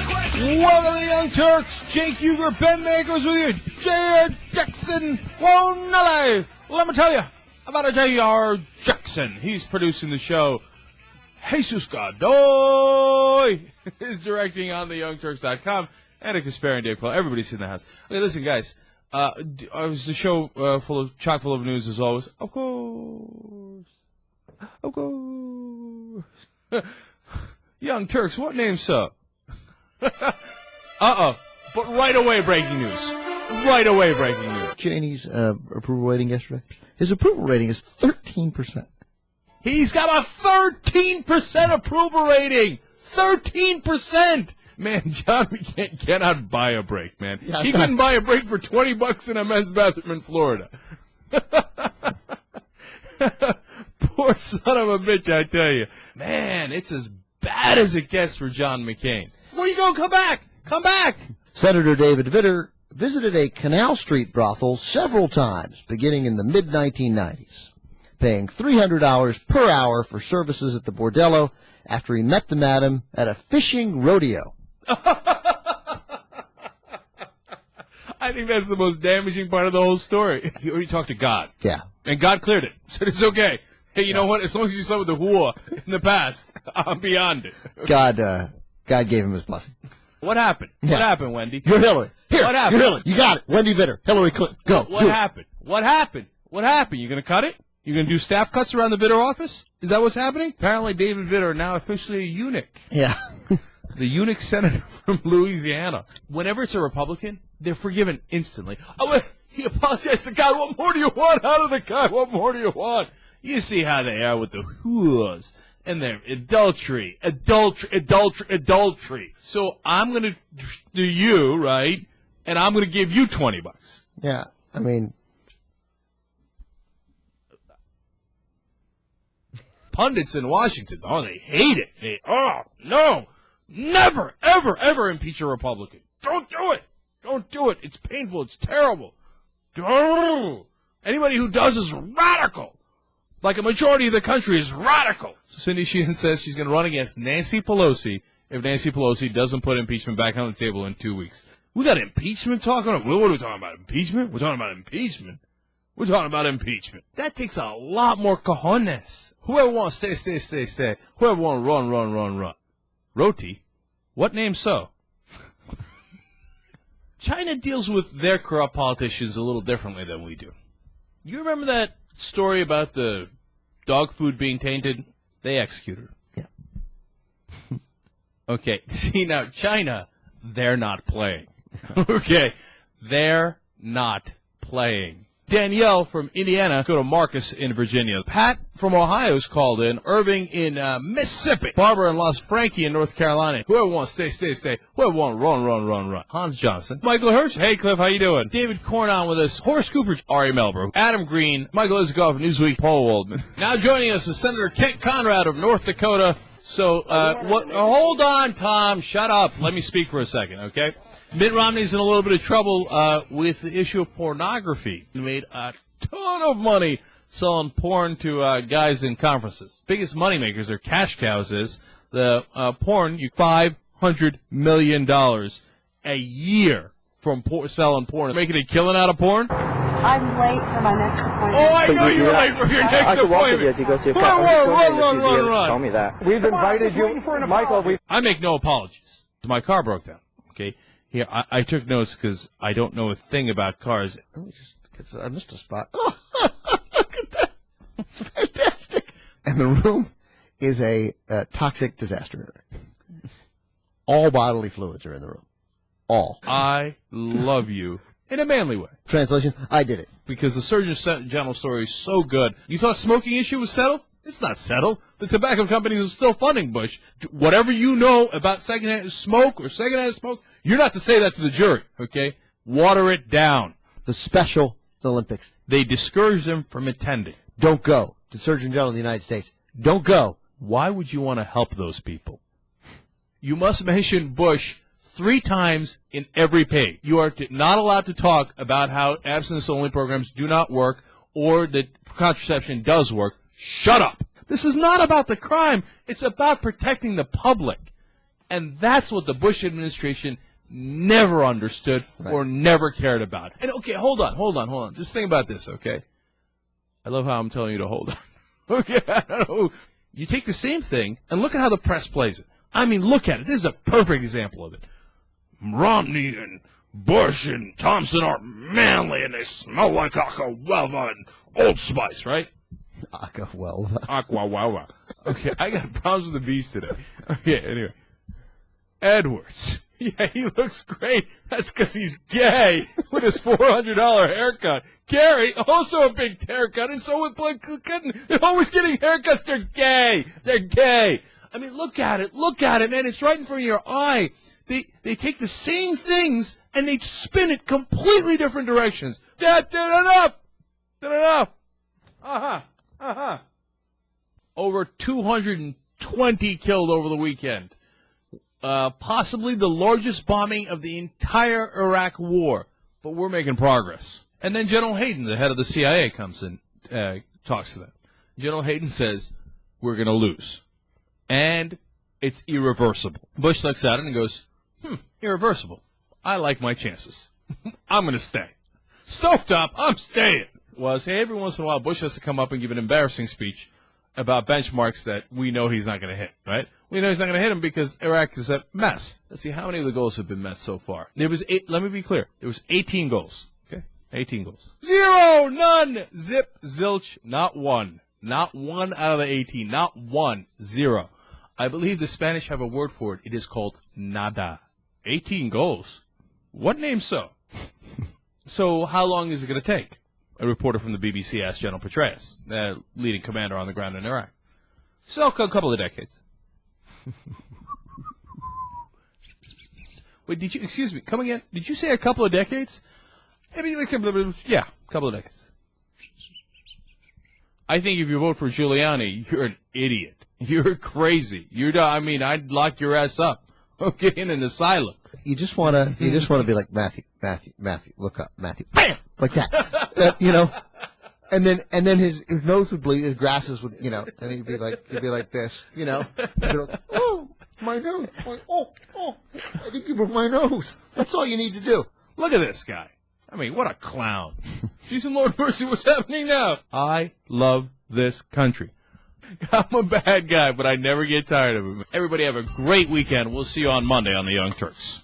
Welcome to the Young Turks. Jake Uger, Ben Makers with you. J.R. Jackson. Let me tell you about a J.R. Jackson. He's producing the show. Jesus Godoy is directing on the YoungTurks.com and a Kasparian Day Pro. Everybody's in the house. Okay, listen, guys. It was the show chock full of news as always. Of course. Young Turks, what name, sir? But right away breaking news. Cheney's approval rating yesterday. His approval rating is 13%. He's got a 13% approval rating. 13%. Man, John McCain cannot buy a break, man. Yeah, he couldn't buy a break for $20 in a men's bathroom in Florida. Poor son of a bitch, I tell you. Man, it's as bad as it gets for John McCain. Where you going? Come back. Senator David Vitter visited a Canal Street brothel several times, beginning in the mid-1990s, paying $300 per hour for services at the bordello after he met the madam at a fishing rodeo. I think that's the most damaging part of the whole story. He already talked to God. Yeah. And God cleared it. Said it's okay. Hey, you know what? As long as you slept with the whore in the past, I'm beyond it. God gave him his blessing. What happened? Yeah. What happened, Wendy? You're Hillary. Here, what happened? You're Hillary. You got it. Wendy Vitter. Hillary Clinton. Go. What happened? What happened? You going to cut it? You going to do staff cuts around the Vitter office? Is that what's happening? Apparently David Vitter now officially a eunuch. Yeah. The eunuch senator from Louisiana. Whenever it's a Republican, they're forgiven instantly. Oh, he apologized to God. What more do you want out of the guy? What more do you want? You see how they are with the whores and their adultery. So I'm going to do you, right? And I'm going to give you $20. Yeah, I mean. Pundits in Washington, they hate it. No. Never, ever impeach a Republican. Don't do it. It's painful. It's terrible. Anybody who does is radical. Like a majority of the country is radical. So Cindy Sheehan says she's going to run against Nancy Pelosi if Nancy Pelosi doesn't put impeachment back on the table in 2 weeks. We got impeachment talking about? What are we talking about? Impeachment? We're talking about impeachment. That takes a lot more cojones. Whoever wants stay. Whoever wants run. Roti? What name so? China deals with their corrupt politicians a little differently than we do. You remember that story about the dog food being tainted? They executed her. Yeah. Okay. See, now, China, they're not playing. Okay. They're not playing. Danielle from Indiana, go to Marcus in Virginia. Pat from Ohio's called in. Irving in Mississippi. Barbara in Los Frankie in North Carolina. Whoever wants stay. Whoever wants run. Hans Johnson. Michael Hirsch. Hey, Cliff, how you doing? David Korn on with us. Horace Cooper. Ari Melbrook. Adam Green. Michael Isikoff, Newsweek. Paul Waldman. Now joining us is Senator Kent Conrad of North Dakota. So, hold on, Tom. Shut up. Let me speak for a second, okay? Mitt Romney's in a little bit of trouble with the issue of pornography. He made a ton of money selling porn to guys in conferences. Biggest moneymakers are cash cows is the porn, $500 million a year from selling porn. Making a killing out of porn? I'm late for my next appointment. Oh, I know you're late for your next appointment. Run. Tell me that. We've invited you, Michael. I make no apologies. My car broke down. Okay, here I took notes because I don't know a thing about cars. I missed a spot. Oh, look at that! It's fantastic. And the room is a toxic disaster. All bodily fluids are in the room. All. I love you. In a manly way. Translation, I did it. Because the Surgeon General story is so good. You thought smoking issue was settled? It's not settled. The tobacco companies are still funding Bush. Whatever you know about secondhand smoke, you're not to say that to the jury, okay? Water it down. The Special Olympics. They discourage them from attending. Don't go. The Surgeon General of the United States. Don't go. Why would you want to help those people? You must mention Bush 3 times in every page. You are not allowed to talk about how abstinence-only programs do not work or that contraception does work. Shut up. This is not about the crime. It's about protecting the public. And that's what the Bush administration never understood or never cared about. And, okay, hold on. Just think about this, okay? I love how I'm telling you to hold on. Okay, I don't know. You take the same thing and look at how the press plays it. I mean, look at it. This is a perfect example of it. Romney and Bush and Thompson are manly and they smell like Aqua and Old Spice, right? Aqua. Okay, I got problems with the beast today. Okay, anyway. Edwards. Yeah, he looks great. That's because he's gay with his $400 haircut. Kerry, also a big haircut, and so with Blake Clinton. They're always getting haircuts. They're gay. They're gay. I mean, look at it, man. It's right in front of your eye. They take the same things and they spin it completely different directions. That did enough. Over 220 killed over the weekend. Possibly the largest bombing of the entire Iraq war. But we're making progress. And then General Hayden, the head of the CIA, comes and talks to them. General Hayden says, we're going to lose. And it's irreversible. Bush looks at it and goes, irreversible. I like my chances. I'm going to stay. Stovetop, I'm staying. Well, say every once in a while, Bush has to come up and give an embarrassing speech about benchmarks that we know he's not going to hit, right? We know he's not going to hit them because Iraq is a mess. Let's see, how many of the goals have been met so far? There was let me be clear. There was 18 goals, okay? 18 goals. 0, none, zip, zilch, not one. Not one out of the 18. Not one. 0. I believe the Spanish have a word for it. It is called nada. 18 goals. What name so? So how long is it going to take? A reporter from the BBC asked General Petraeus, leading commander on the ground in Iraq. So a couple of decades. Wait, excuse me, come again? Did you say a couple of decades? Yeah, a couple of decades. I think if you vote for Giuliani, you're an idiot. You're crazy. I'd lock your ass up. Okay, in an asylum. You just want to be like, Matthew, look up, Matthew. Bam! Like that. And then his nose would bleed, his grasses would, and he'd be like this, He'd be like, oh, my nose. I think you broke my nose. That's all you need to do. Look at this guy. I mean, what a clown. Jesus and Lord mercy, what's happening now? I love this country. I'm a bad guy, but I never get tired of it. Everybody have a great weekend. We'll see you on Monday on the Young Turks.